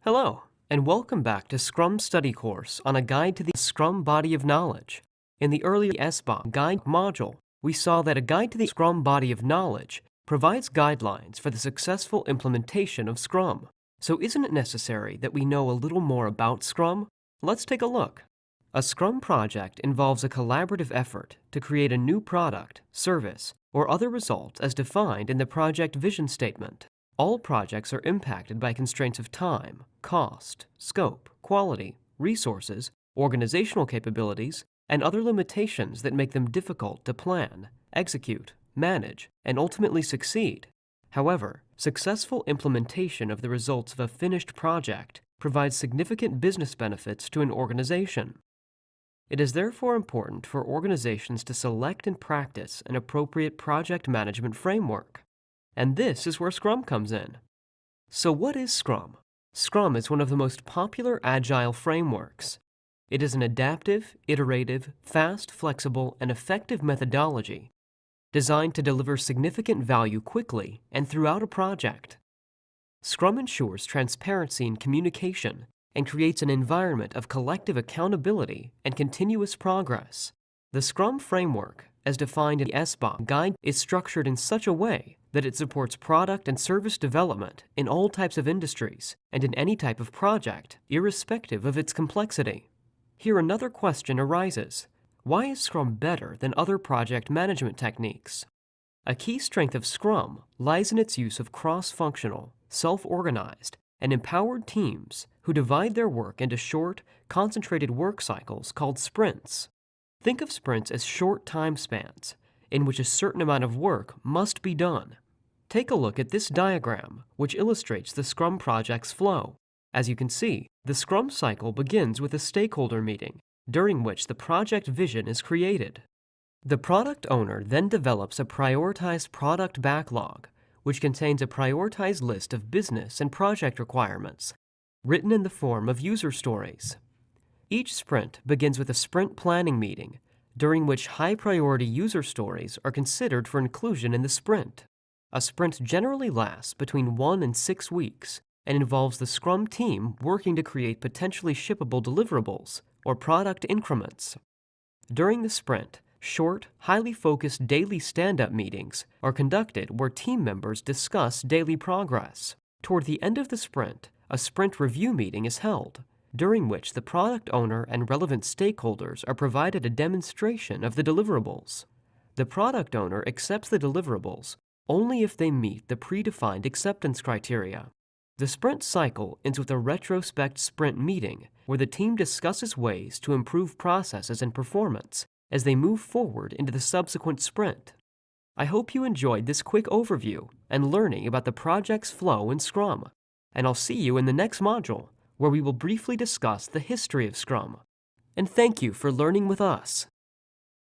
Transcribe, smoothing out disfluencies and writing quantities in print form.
Hello, and welcome back to Scrum Study Course on a guide to the Scrum body of knowledge. In the earlier SBOM guide module, we saw that a guide to the Scrum body of knowledge provides guidelines for the successful implementation of Scrum. So isn't it necessary that we know a little more about Scrum? Let's take a look. A Scrum project involves a collaborative effort to create a new product, service, or other result as defined in the project vision statement. All projects are impacted by constraints of time, cost, scope, quality, resources, organizational capabilities, and other limitations that make them difficult to plan, execute, manage, and ultimately succeed. However, successful implementation of the results of a finished project provides significant business benefits to an organization. It is therefore important for organizations to select and practice an appropriate project management framework. And this is where Scrum comes in. So what is Scrum? Scrum is one of the most popular agile frameworks. It is an adaptive, iterative, fast, flexible, and effective methodology designed to deliver significant value quickly and throughout a project. Scrum ensures transparency in communication and creates an environment of collective accountability and continuous progress. The Scrum framework, as defined in the SBOM guide, is structured in such a way that it supports product and service development in all types of industries and in any type of project, irrespective of its complexity. Here another question arises. Why is Scrum better than other project management techniques? A key strength of Scrum lies in its use of cross-functional, self-organized, and empowered teams who divide their work into short, concentrated work cycles called sprints. Think of sprints as short time spans in which a certain amount of work must be done. Take a look at this diagram, which illustrates the Scrum project's flow. As you can see, the Scrum cycle begins with a stakeholder meeting, during which the project vision is created. The product owner then develops a prioritized product backlog, which contains a prioritized list of business and project requirements, written in the form of user stories. Each sprint begins with a sprint planning meeting, during which high-priority user stories are considered for inclusion in the sprint. A sprint generally lasts between 1 and 6 weeks and involves the Scrum team working to create potentially shippable deliverables or product increments. During the sprint, short, highly focused daily stand-up meetings are conducted where team members discuss daily progress. Toward the end of the sprint, a sprint review meeting is held, during which the product owner and relevant stakeholders are provided a demonstration of the deliverables. The product owner accepts the deliverables only if they meet the predefined acceptance criteria. The sprint cycle ends with a retrospect sprint meeting where the team discusses ways to improve processes and performance as they move forward into the subsequent sprint. I hope you enjoyed this quick overview and learning about the project's flow in Scrum, and I'll see you in the next module where we will briefly discuss the history of Scrum. And thank you for learning with us.